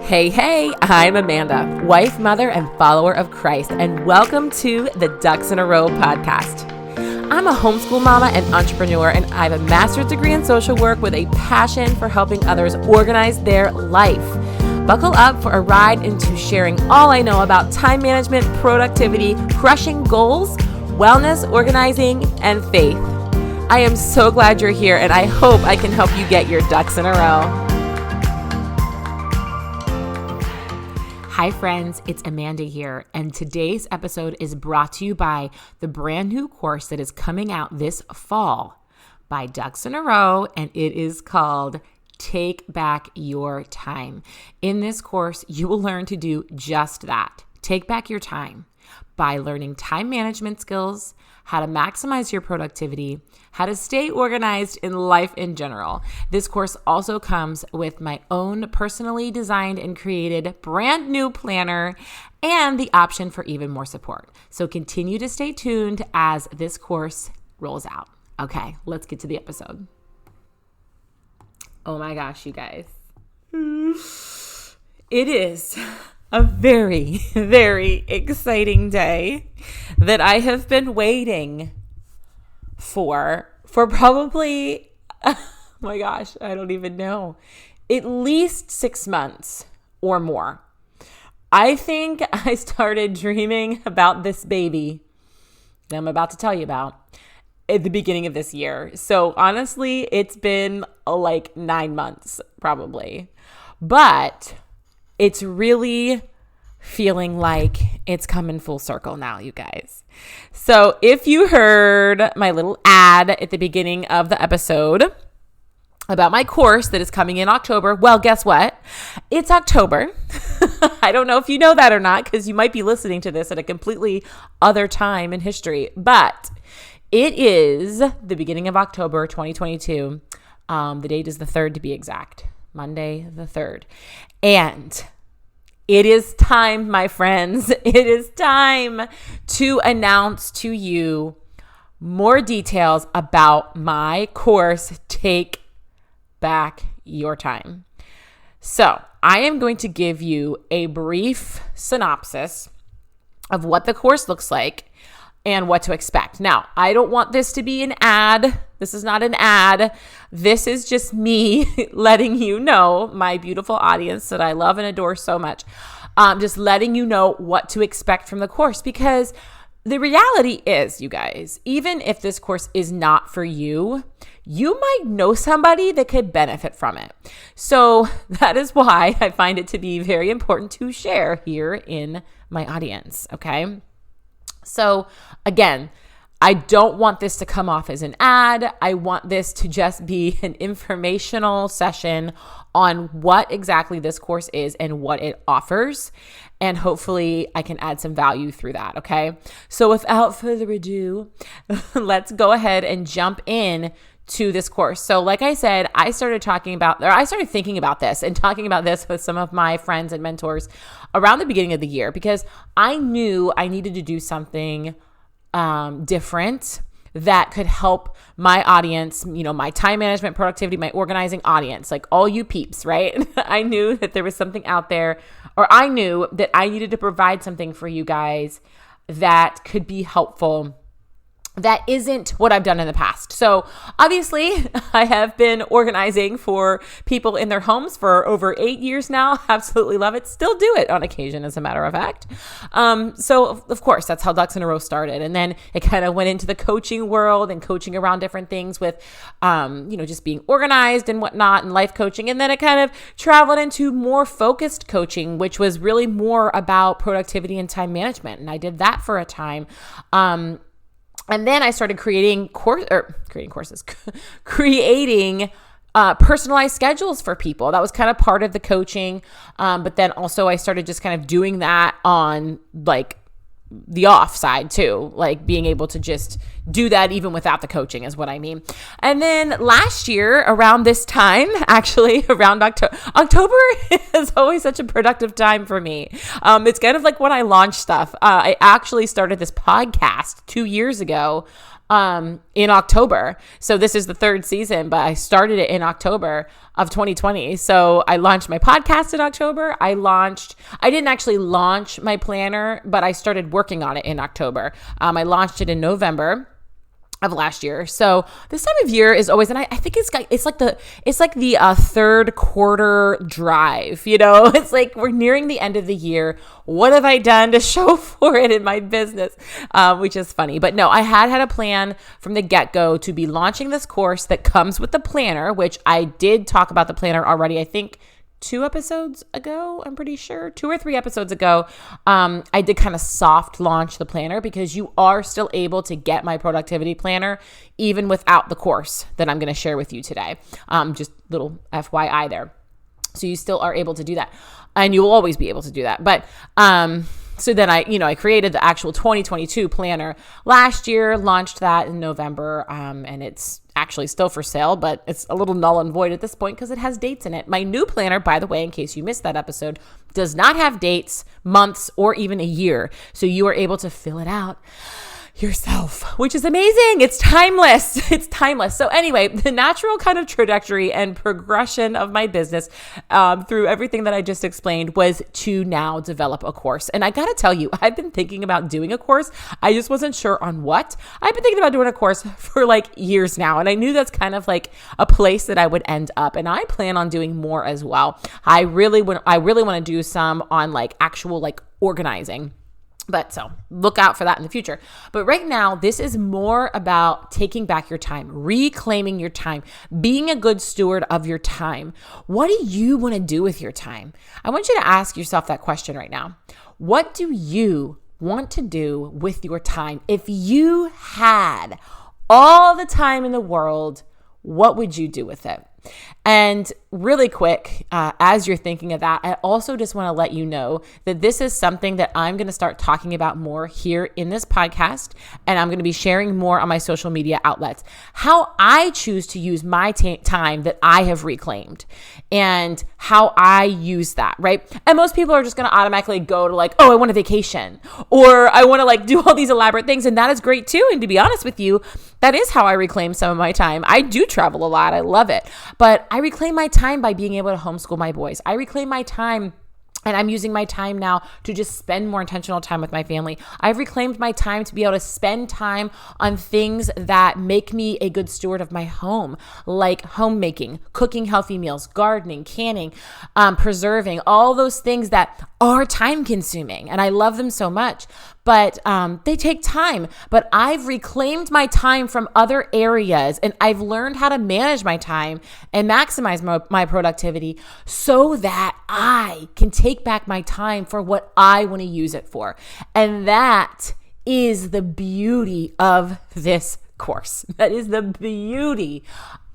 Hey, I'm Amanda, wife, mother, and follower of Christ, and welcome to the Ducks in a Row podcast. I'm a homeschool mama and entrepreneur, and I have a master's degree in social work with a passion for helping others organize their life. Buckle up for a ride into sharing all I know about time management, productivity, crushing goals, wellness, organizing, and faith. I am so glad you're here, and I hope I can help you get your ducks in a row. Hi friends, it's Amanda here, and today's episode is brought to you by the brand new course that is coming out this fall by Ducks in a Row, and it is called Take Back Your Time. In this course, you will learn to do just that, take back your time, by learning time management skills, how to maximize your productivity, how to stay organized in life in general. This course also comes with my own personally designed and created brand new planner and the option for even more support. So continue to stay tuned as this course rolls out. Okay, let's get to the episode. Oh my gosh, you guys. It is a very, very exciting day that I have been waiting for probably, oh my gosh, I don't even know, at least 6 months or more. I think I started dreaming about this baby that I'm about to tell you about at the beginning of this year. So honestly, it's been like 9 months probably, but it's really feeling like it's coming full circle now, you guys. So if you heard my little ad at the beginning of the episode about my course that is coming in October, well, guess what? It's October. I don't know if you know that or not, because you might be listening to this at a completely other time in history, but it is the beginning of October 2022. The date is the 3rd to be exact. Monday the 3rd. And it is time, my friends. It is time to announce to you more details about my course, Take Back Your Time. So I am going to give you a brief synopsis of what the course looks like and what to expect. Now, I don't want this to be an ad. This is not an ad. This is just me letting you know, my beautiful audience that I love and adore so much, just letting you know what to expect from the course. Because the reality is, you guys, even if this course is not for you, you might know somebody that could benefit from it. So that is why I find it to be very important to share here in my audience, okay? So again, I don't want this to come off as an ad. I want this to just be an informational session on what exactly this course is and what it offers. And hopefully I can add some value through that, okay? So without further ado, let's go ahead and jump in to this course. So like I said, I started thinking about this and talking about this with some of my friends and mentors around the beginning of the year, because I knew I needed to do something different that could help my audience, my time management, productivity, my organizing audience, like all you peeps, right? I knew that there was something out there, or I knew that I needed to provide something for you guys that could be helpful, that isn't what I've done in the past. So obviously I have been organizing for people in their homes for over 8 years now. Absolutely love it. Still do it on occasion, as a matter of fact. So of course, that's how Ducks in a Row started. And then it kind of went into the coaching world and coaching around different things with, just being organized and whatnot, and life coaching. And then it kind of traveled into more focused coaching, which was really more about productivity and time management. And I did that for a time. And then I started creating personalized schedules for people. That was kind of part of the coaching. But then also I started just kind of doing that on like the off side too, like being able to just do that even without the coaching is what I mean. And then last year around this time, actually around October is always such a productive time for me. It's kind of like when I launch stuff. I actually started this podcast 2 years ago in October. So this is the third season, but I started it in October of 2020. So I launched my podcast in October. I didn't actually launch my planner, but I started working on it in October. I launched it in November of last year. So this time of year is always, and I think it's like the third quarter drive, it's like we're nearing the end of the year. What have I done to show for it in my business? Which is funny, but no, I had a plan from the get-go to be launching this course that comes with the planner, which I did talk about the planner already. I think 2 episodes ago, I'm pretty sure 2 or 3 episodes ago, I did kind of soft launch the planner because you are still able to get my productivity planner even without the course that I'm going to share with you today. Just little FYI there. So you still are able to do that, and you will always be able to do that. But, so then I created the actual 2022 planner last year, launched that in November, and it's actually still for sale, but it's a little null and void at this point because it has dates in it. My new planner, by the way, in case you missed that episode, does not have dates, months, or even a year. So you are able to fill it out yourself, which is amazing. It's timeless. It's timeless. So anyway, the natural kind of trajectory and progression of my business through everything that I just explained was to now develop a course. And I got to tell you, I've been thinking about doing a course. I just wasn't sure on what. I've been thinking about doing a course for like years now. And I knew that's kind of like a place that I would end up. And I plan on doing more as well. I really want to do some on like actual like organizing. But so look out for that in the future. But right now, this is more about taking back your time, reclaiming your time, being a good steward of your time. What do you want to do with your time? I want you to ask yourself that question right now. What do you want to do with your time? If you had all the time in the world, what would you do with it? And really quick, as you're thinking of that, I also just want to let you know that this is something that I'm going to start talking about more here in this podcast, and I'm going to be sharing more on my social media outlets, how I choose to use my time that I have reclaimed and how I use that, right? And most people are just going to automatically go to like, oh, I want a vacation, or I want to like do all these elaborate things. And that is great too. And to be honest with you, that is how I reclaim some of my time. I do travel a lot. I love it. But I reclaim my time by being able to homeschool my boys. I reclaim my time, and I'm using my time now to just spend more intentional time with my family. I've reclaimed my time to be able to spend time on things that make me a good steward of my home, like homemaking, cooking healthy meals, gardening, canning, preserving, all those things that are time consuming. And I love them so much. But they take time. But I've reclaimed my time from other areas, and I've learned how to manage my time and maximize my productivity so that I can take back my time for what I want to use it for. And that is the beauty of this course. That is the beauty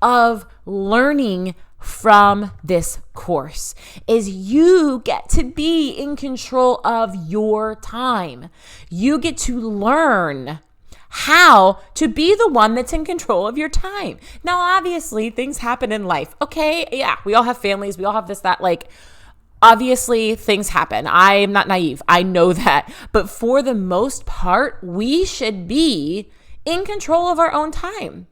of learning from this course, is you get to be in control of your time. You get to learn how to be the one that's in control of your time. Now, obviously, things happen in life. Okay, yeah, we all have families. We all have this, that, like, obviously, things happen. I am not naive. I know that. But for the most part, we should be in control of our own time.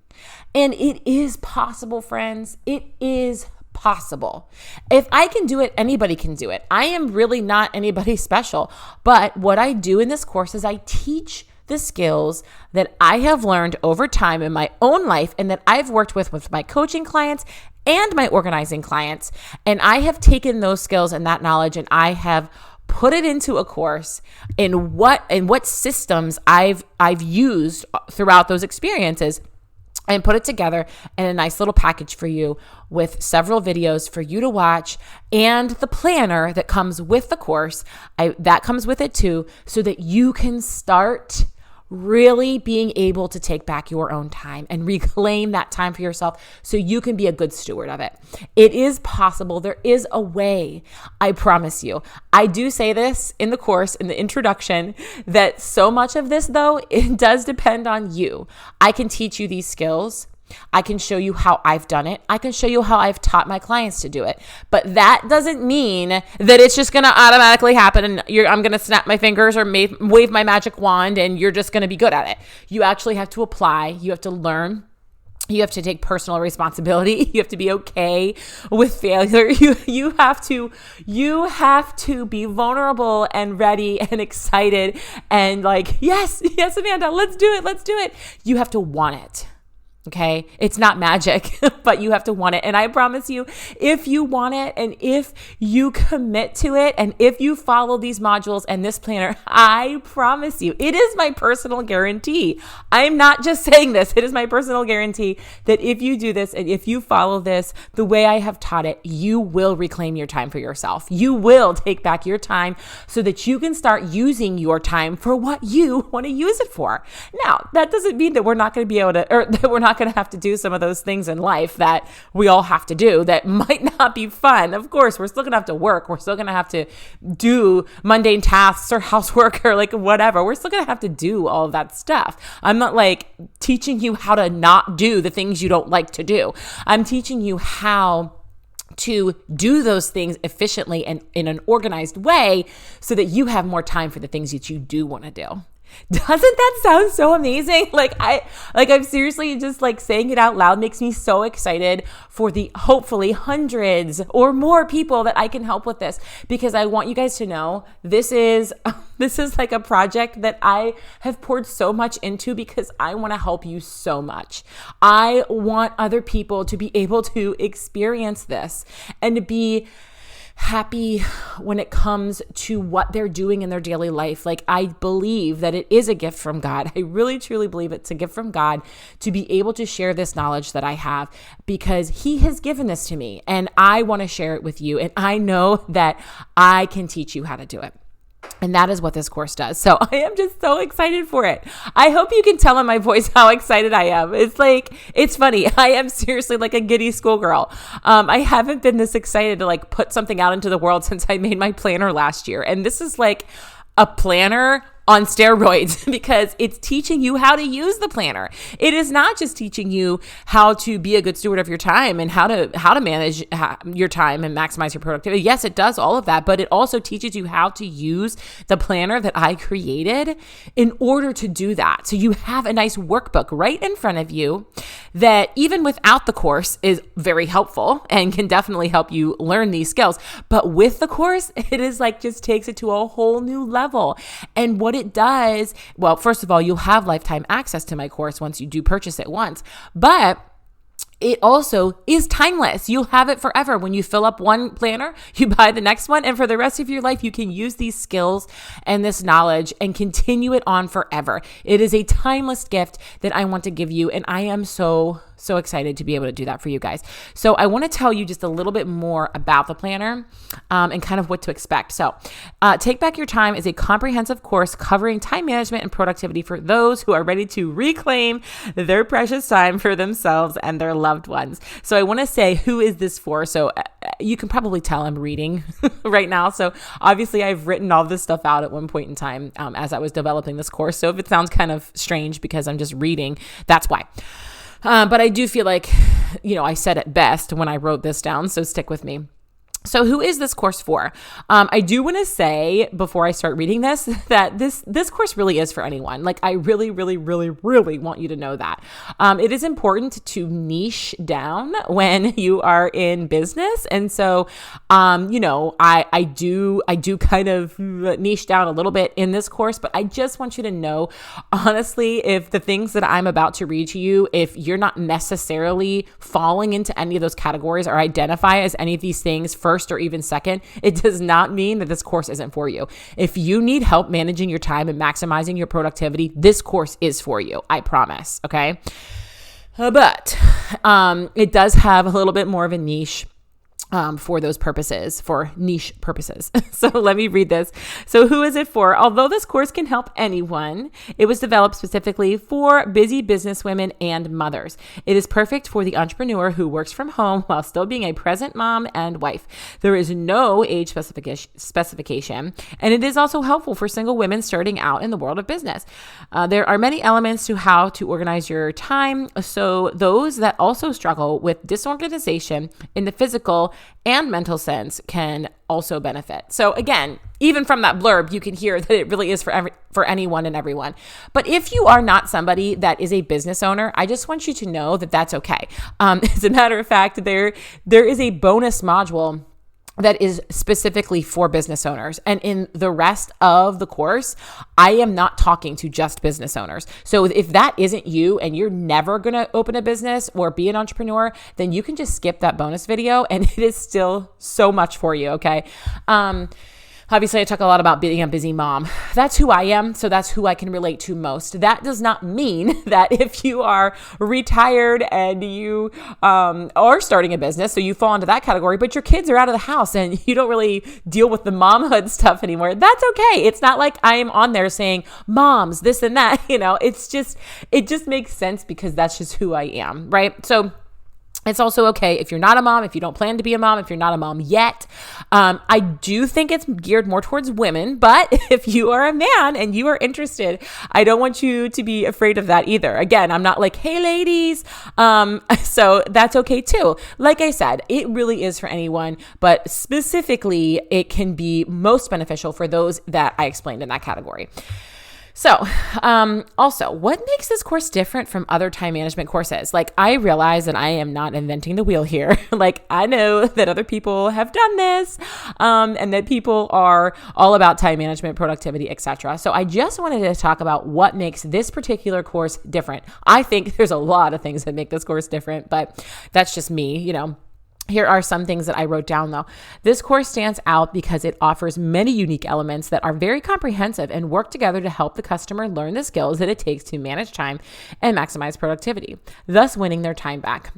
And it is possible, friends. It is possible. If I can do it, anybody can do it. I am really not anybody special. But what I do in this course is I teach the skills that I have learned over time in my own life and that I've worked with my coaching clients and my organizing clients. And I have taken those skills and that knowledge, and I have put it into a course in what systems I've used throughout those experiences, and put it together in a nice little package for you with several videos for you to watch, and the planner that comes with the course, that comes with it too, so that you can start really being able to take back your own time and reclaim that time for yourself so you can be a good steward of it. It is possible. There is a way. I promise you. I do say this in the course, in the introduction, that so much of this, though, it does depend on you. I can teach you these skills. I can show you how I've done it. I can show you how I've taught my clients to do it. But that doesn't mean that it's just going to automatically happen and I'm going to snap my fingers or wave my magic wand and you're just going to be good at it. You actually have to apply. You have to learn. You have to take personal responsibility. You have to be okay with failure. You have to be vulnerable and ready and excited and like, yes, Amanda, let's do it. You have to want it. Okay. It's not magic, but you have to want it. And I promise you, if you want it and if you commit to it and if you follow these modules and this planner, I promise you, it is my personal guarantee. I'm not just saying this. It is my personal guarantee that if you do this and if you follow this the way I have taught it, you will reclaim your time for yourself. You will take back your time so that you can start using your time for what you want to use it for. Now, that doesn't mean that we're not going to be able to, or that we're not going to have to do some of those things in life that we all have to do that might not be fun. Of course, we're still going to have to work. We're still going to have to do mundane tasks or housework or like whatever. We're still going to have to do all of that stuff. I'm not like teaching you how to not do the things you don't like to do. I'm teaching you how to do those things efficiently and in an organized way so that you have more time for the things that you do want to do. Doesn't that sound so amazing? I'm seriously just like saying it out loud makes me so excited for the hopefully hundreds or more people that I can help with this, because I want you guys to know this is like a project that I have poured so much into because I want to help you so much. I want other people to be able to experience this and to be happy when it comes to what they're doing in their daily life. Like, I believe that it is a gift from God. I really, truly believe it's a gift from God to be able to share this knowledge that I have, because He has given this to me and I want to share it with you. And I know that I can teach you how to do it. And that is what this course does. So I am just so excited for it. I hope you can tell in my voice how excited I am. It's funny. I am seriously like a giddy schoolgirl. I haven't been this excited to like put something out into the world since I made my planner last year. And this is like a planner on steroids, because it's teaching you how to use the planner. It is not just teaching you how to be a good steward of your time and how to manage your time and maximize your productivity. Yes, it does all of that, but it also teaches you how to use the planner that I created in order to do that. So you have a nice workbook right in front of you that even without the course is very helpful and can definitely help you learn these skills. But with the course, it is like just takes it to a whole new level. And what it does, well, first of all, you'll have lifetime access to my course once you do purchase it once, but it also is timeless. You'll have it forever. When you fill up one planner, you buy the next one, and for the rest of your life, you can use these skills and this knowledge and continue it on forever. It is a timeless gift that I want to give you, and I am so excited to be able to do that for you guys. So I want to tell you just a little bit more about the planner and kind of what to expect. So Take Back Your Time is a comprehensive course covering time management and productivity for those who are ready to reclaim their precious time for themselves and their loved ones. So I want to say, who is this for? So you can probably tell I'm reading right now. So obviously I've written all this stuff out at one point in time as I was developing this course. So if it sounds kind of strange because I'm just reading, that's why. But I do feel like, I said it best when I wrote this down, so stick with me. So who is this course for? I do want to say before I start reading this that this course really is for anyone. Like, I really, really, really, really want you to know that. It is important to niche down when you are in business. And so, I do kind of niche down a little bit in this course, but I just want you to know, honestly, if the things that I'm about to read to you, if you're not necessarily falling into any of those categories or identify as any of these things first or even second, it does not mean that this course isn't for you. If you need help managing your time and maximizing your productivity, this course is for you. I promise. Okay. But it does have a little bit more of a niche for those purposes, for niche purposes. So let me read this. So who is it for? Although this course can help anyone, it was developed specifically for busy businesswomen and mothers. It is perfect for the entrepreneur who works from home while still being a present mom and wife. There is no age specification, and it is also helpful for single women starting out in the world of business. There are many elements to how to organize your time, so those that also struggle with disorganization in the physical and mental sense can also benefit. So again, even from that blurb, you can hear that it really is for anyone and everyone. But if you are not somebody that is a business owner, I just want you to know that that's okay. As a matter of fact, there is a bonus module that is specifically for business owners. And in the rest of the course, I am not talking to just business owners. So if that isn't you and you're never going to open a business or be an entrepreneur, then you can just skip that bonus video and it is still so much for you. Okay. Obviously, I talk a lot about being a busy mom. That's who I am, so that's who I can relate to most. That does not mean that if you are retired and you are starting a business, so you fall into that category, but your kids are out of the house and you don't really deal with the momhood stuff anymore, that's okay. It's not like I am on there saying, moms, this and that, it just makes sense because that's just who I am, right? So it's also okay if you're not a mom, if you don't plan to be a mom, if you're not a mom yet. I do think it's geared more towards women, but if you are a man and you are interested, I don't want you to be afraid of that either. Again, I'm not like, hey ladies. So that's okay too. Like I said, it really is for anyone, but specifically it can be most beneficial for those that I explained in that category. So, also, what makes this course different from other time management courses? Like, I realize that I am not inventing the wheel here. Like, I know that other people have done this, and that people are all about time management, productivity, etc. So I just wanted to talk about what makes this particular course different. I think there's a lot of things that make this course different, but that's just me, Here are some things that I wrote down though. This course stands out because it offers many unique elements that are very comprehensive and work together to help the customer learn the skills that it takes to manage time and maximize productivity, thus winning their time back.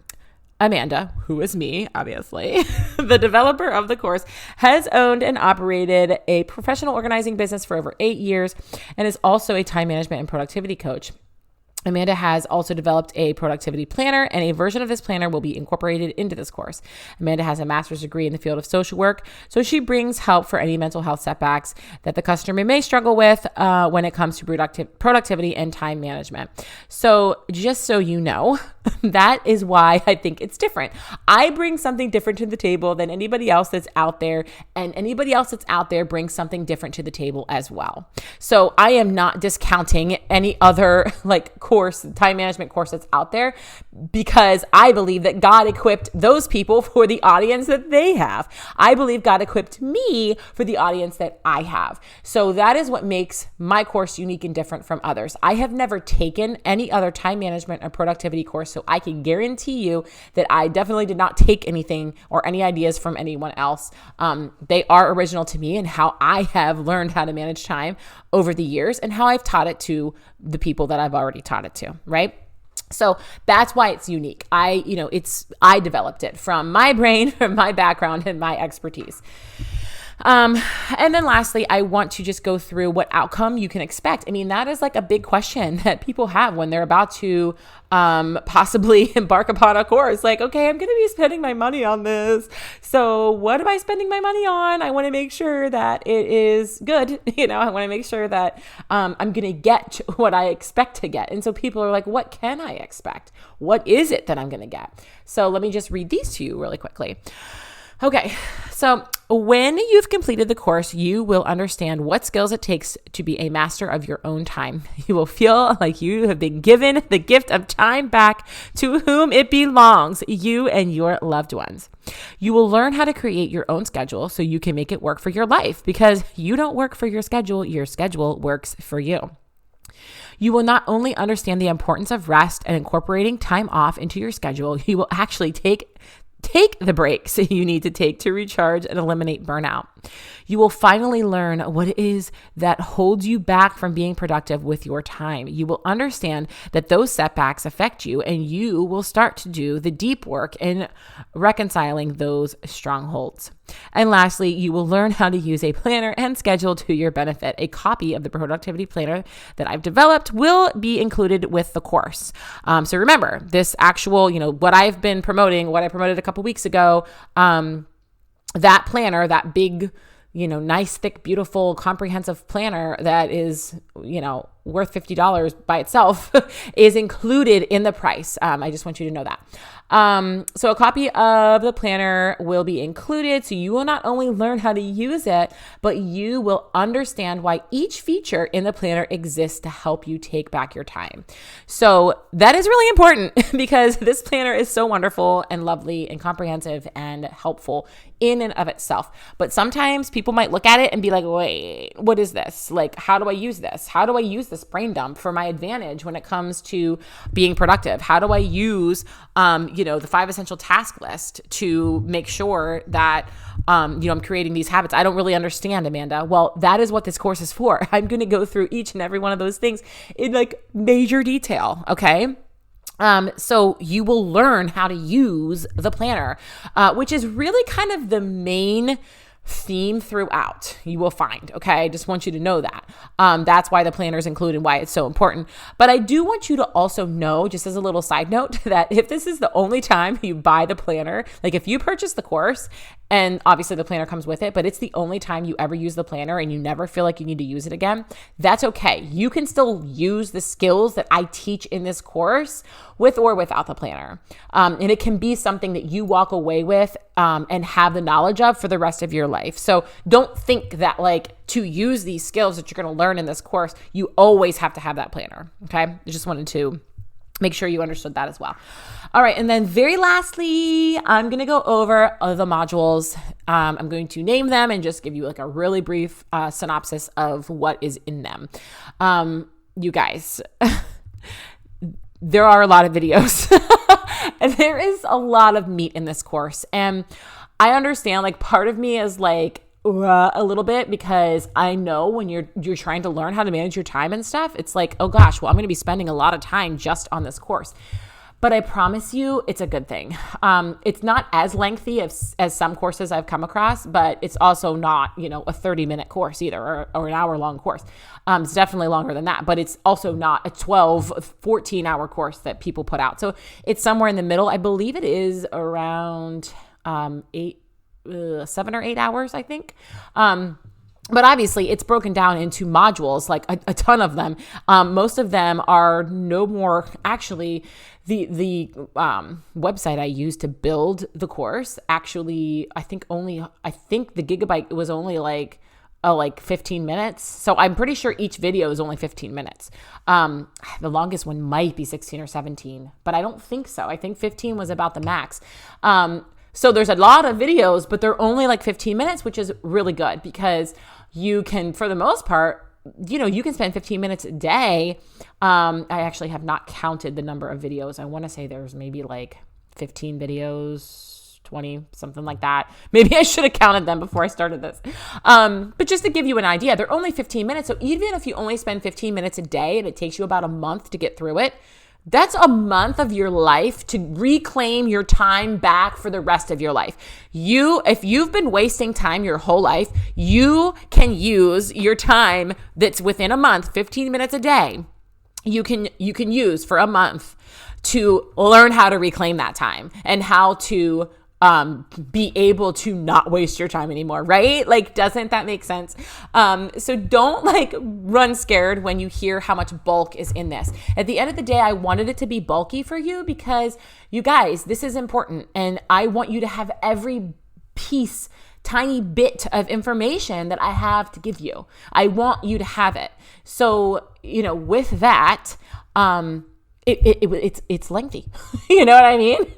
Amanda, who is me, obviously, the developer of the course, has owned and operated a professional organizing business for over 8 years and is also a time management and productivity coach. Amanda has also developed a productivity planner, and a version of this planner will be incorporated into this course. Amanda has a master's degree in the field of social work, so she brings help for any mental health setbacks that the customer may struggle with when it comes to productivity and time management. So just so you know, that is why I think it's different. I bring something different to the table than anybody else that's out there, and anybody else that's out there brings something different to the table as well. So I am not discounting any other time management course that's out there, because I believe that God equipped those people for the audience that they have. I believe God equipped me for the audience that I have. So that is what makes my course unique and different from others. I have never taken any other time management or productivity course, so I can guarantee you that I definitely did not take anything or any ideas from anyone else. They are original to me and how I have learned how to manage time over the years and how I've taught it to the people that I've already taught it to, right? So that's why it's unique. I developed it from my brain, from my background and my expertise. And then lastly, I want to just go through what outcome you can expect. I mean, that is like a big question that people have when they're about to possibly embark upon a course. Like, okay, I'm going to be spending my money on this. So what am I spending my money on? I want to make sure that it is good. I want to make sure that I'm going to get what I expect to get. And so people are like, what can I expect? What is it that I'm going to get? So let me just read these to you really quickly. Okay, so when you've completed the course, you will understand what skills it takes to be a master of your own time. You will feel like you have been given the gift of time back to whom it belongs, you and your loved ones. You will learn how to create your own schedule so you can make it work for your life, because you don't work for your schedule works for you. You will not only understand the importance of rest and incorporating time off into your schedule, you will actually take the breaks you need to take to recharge and eliminate burnout. You will finally learn what it is that holds you back from being productive with your time. You will understand that those setbacks affect you, and you will start to do the deep work in reconciling those strongholds. And lastly, you will learn how to use a planner and schedule to your benefit. A copy of the productivity planner that I've developed will be included with the course. So remember, this actual, what I've been promoting, what I promoted a couple weeks ago, that planner, that big, nice, thick, beautiful, comprehensive planner that is, worth $50 by itself is included in the price. I just want you to know that. So a copy of the planner will be included. So you will not only learn how to use it, but you will understand why each feature in the planner exists to help you take back your time. So that is really important because this planner is so wonderful and lovely and comprehensive and helpful in and of itself. But sometimes people might look at it and be like, wait, what is this? Like, how do I use this? How do I use this brain dump for my advantage when it comes to being productive? How do I use, the 5 essential task list to make sure that, I'm creating these habits? I don't really understand, Amanda. Well, that is what this course is for. I'm going to go through each and every one of those things in like major detail. Okay. So you will learn how to use the planner, which is really kind of the main theme throughout, you will find. Okay. I just want you to know that. That's why the planner is included and why it's so important. But I do want you to also know, just as a little side note, that if this is the only time you buy the planner, like if you purchase the course and obviously the planner comes with it, but it's the only time you ever use the planner and you never feel like you need to use it again, that's okay. You can still use the skills that I teach in this course with or without the planner. And it can be something that you walk away with and have the knowledge of for the rest of your life. So don't think that like to use these skills that you're going to learn in this course, you always have to have that planner. Okay. I just wanted to make sure you understood that as well. All right. And then very lastly, I'm going to go over the modules. I'm going to name them and just give you like a really brief synopsis of what is in them. You guys, there are a lot of videos and there is a lot of meat in this course. And I understand, like, part of me is like, a little bit, because I know when you're trying to learn how to manage your time and stuff, it's like, oh gosh, well, I'm going to be spending a lot of time just on this course. But I promise you, it's a good thing. It's not as lengthy as some courses I've come across, but it's also not, a 30-minute course either, or an hour-long course. It's definitely longer than that, but it's also not a 12, 14-hour course that people put out. So it's somewhere in the middle. I believe it is around 7 or 8 hours, I think. But obviously it's broken down into modules, like a ton of them. Most of them are no more, actually, the website I used to build the course, actually, I think the gigabyte was only like 15 minutes. So I'm pretty sure each video is only 15 minutes. The longest one might be 16 or 17, but I don't think so. I think 15 was about the max. So there's a lot of videos, but they're only like 15 minutes, which is really good because you can, for the most part, you can spend 15 minutes a day. I actually have not counted the number of videos. I want to say there's maybe like 15 videos, 20, something like that. Maybe I should have counted them before I started this. But just to give you an idea, they're only 15 minutes. So even if you only spend 15 minutes a day and it takes you about a month to get through it, that's a month of your life to reclaim your time back for the rest of your life. If you've been wasting time your whole life, you can use your time that's within a month, 15 minutes a day. You can use for a month to learn how to reclaim that time and how to be able to not waste your time anymore, right? Like, doesn't that make sense? So don't like run scared when you hear how much bulk is in this. At the end of the day, I wanted it to be bulky for you because you guys, this is important. And I want you to have every piece, tiny bit of information that I have to give you. I want you to have it. So, with that, it's lengthy. You know what I mean?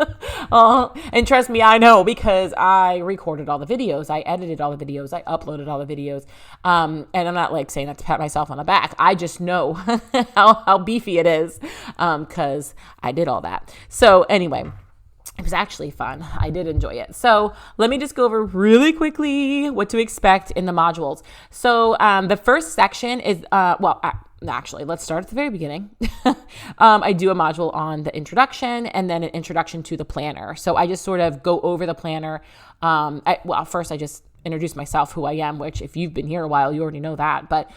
And trust me, I know, because I recorded all the videos, I edited all the videos, I uploaded all the videos. And I'm not like saying that to pat myself on the back. I just know how beefy it is, because I did all that. So anyway, it was actually fun. I did enjoy it. So let me just go over really quickly what to expect in the modules. So the first section is, actually, let's start at the very beginning. I do a module on the introduction and then an introduction to the planner. So I just sort of go over the planner. First I just introduce myself, who I am, which if you've been here a while, you already know that. But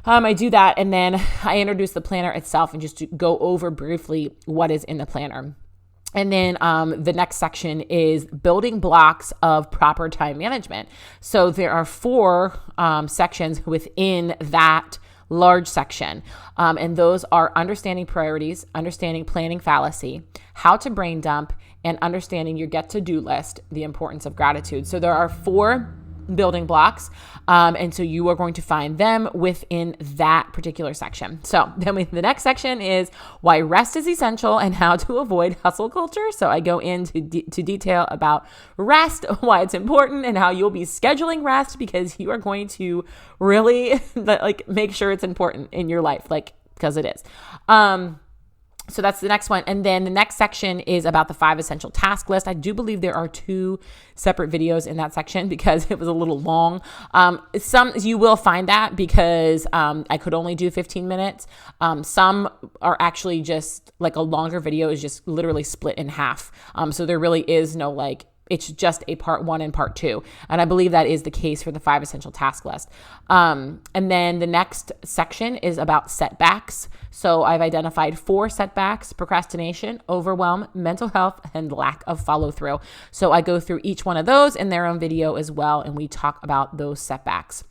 I do that, and then I introduce the planner itself and just go over briefly what is in the planner. And then the next section is building blocks of proper time management. So there are 4 sections within that large section. And those are understanding priorities, understanding planning fallacy, how to brain dump, and understanding your get to-do list, the importance of gratitude. So there are 4 building blocks. And so you are going to find them within that particular section. So then the next section is why rest is essential and how to avoid hustle culture. So I go into detail about rest, why it's important, and how you'll be scheduling rest because you are going to really make sure it's important in your life, because it is. So that's the next one. And then the next section is about the 5 essential task list. I do believe there are 2 separate videos in that section because it was a little long. Some you will find that because I could only do 15 minutes. Some are actually just a longer video is just literally split in half. So there really is no it's just a part 1 and part 2. And I believe that is the case for the 5 essential task list. And then the next section is about setbacks. So I've identified 4 setbacks: procrastination, overwhelm, mental health, and lack of follow through. So I go through each one of those in their own video as well. And we talk about those setbacks.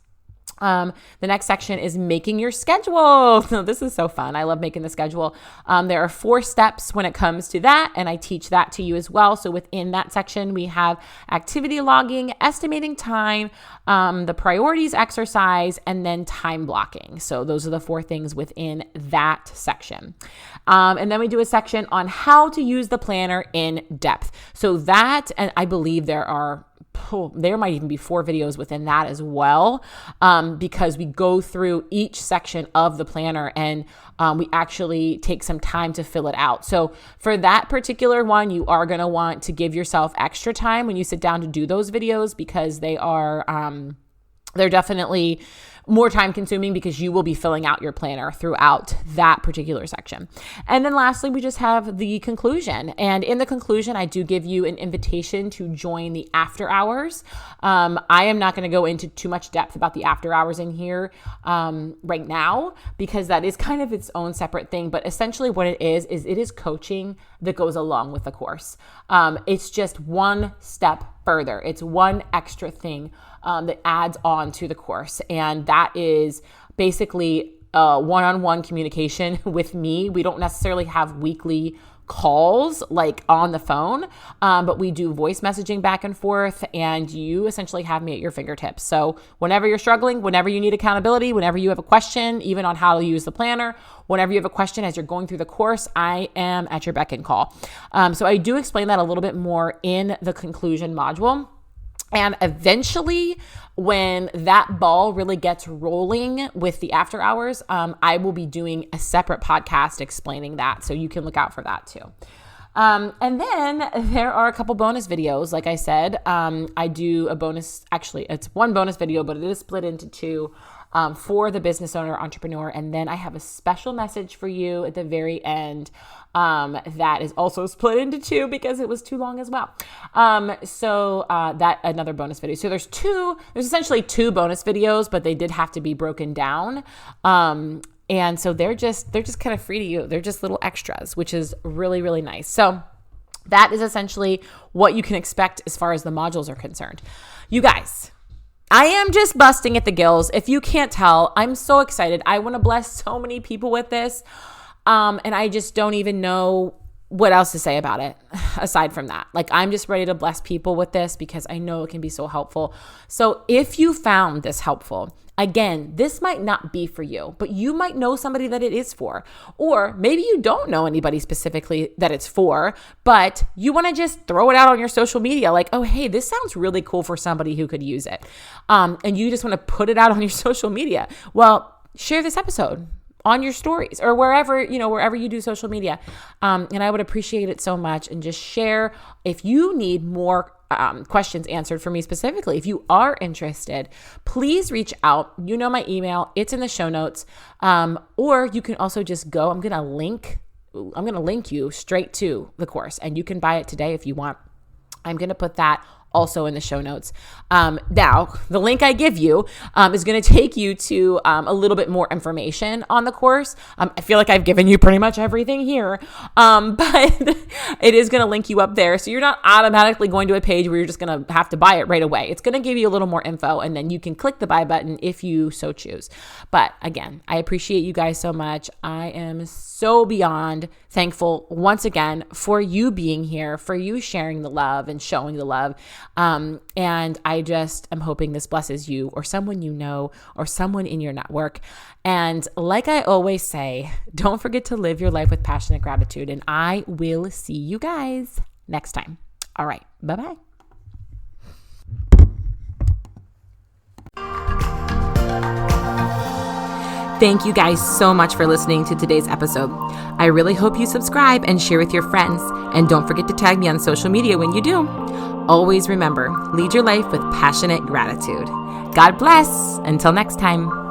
The next section is making your schedule. This is so fun. I love making the schedule. There are 4 steps when it comes to that, and I teach that to you as well. So within that section, we have activity logging, estimating time, the priorities exercise, and then time blocking. So those are the 4 things within that section. And then we do a section on how to use the planner in depth. So that, and I believe there might even be 4 videos within that as well, because we go through each section of the planner and we actually take some time to fill it out. So for that particular one, you are going to want to give yourself extra time when you sit down to do those videos because they're definitely more time consuming because you will be filling out your planner throughout that particular section. And then lastly, we just have the conclusion. And in the conclusion, I do give you an invitation to join the after hours. I am not going to go into too much depth about the after hours in here right now because that is kind of its own separate thing. But essentially what it is coaching that goes along with the course. It's just one step further. It's one extra thing that adds on to the course. And that is basically one-on-one communication with me. We don't necessarily have weekly calls on the phone, but we do voice messaging back and forth, and you essentially have me at your fingertips. So whenever you're struggling, whenever you need accountability, whenever you have a question, even on how to use the planner, whenever you have a question as you're going through the course, I am at your beck and call. So I do explain that a little bit more in the conclusion module. And eventually, when that ball really gets rolling with the after hours, I will be doing a separate podcast explaining that. So you can look out for that too. And then there are a couple bonus videos. Like I said, I do a bonus, actually it's one bonus video, but it is split into 2 for the business owner, entrepreneur. And then I have a special message for you at the very end that is also split into 2 because it was too long as well. So that another bonus video. So there's essentially 2 bonus videos, but they did have to be broken down. And so they're just kind of free to you. They're just little extras, which is really, really nice. So that is essentially what you can expect as far as the modules are concerned. You guys, I am just busting at the gills. If you can't tell, I'm so excited. I want to bless so many people with this. And I just don't even know what else to say about it aside from that. I'm just ready to bless people with this because I know it can be so helpful. So if you found this helpful, again, this might not be for you, but you might know somebody that it is for. Or maybe you don't know anybody specifically that it's for, but you want to just throw it out on your social media oh, hey, this sounds really cool for somebody who could use it. And you just want to put it out on your social media. Well, share this episode on your stories or wherever you do social media. And I would appreciate it so much. And just share if you need more questions answered for me specifically. If you are interested, please reach out. You know my email. It's in the show notes. Or you can also just go. I'm going to link you straight to the course, and you can buy it today if you want. I'm going to put that also in the show notes. Now, the link I give you is going to take you to a little bit more information on the course. I feel like I've given you pretty much everything here, but it is going to link you up there. So you're not automatically going to a page where you're just going to have to buy it right away. It's going to give you a little more info, and then you can click the buy button if you so choose. But again, I appreciate you guys so much. I am so beyond thankful once again for you being here, for you sharing the love and showing the love. And I just am hoping this blesses you or someone you know or someone in your network. And like I always say, don't forget to live your life with passionate gratitude. And I will see you guys next time. All right. Bye-bye. Thank you guys so much for listening to today's episode. I really hope you subscribe and share with your friends. And don't forget to tag me on social media when you do. Always remember, lead your life with passionate gratitude. God bless. Until next time.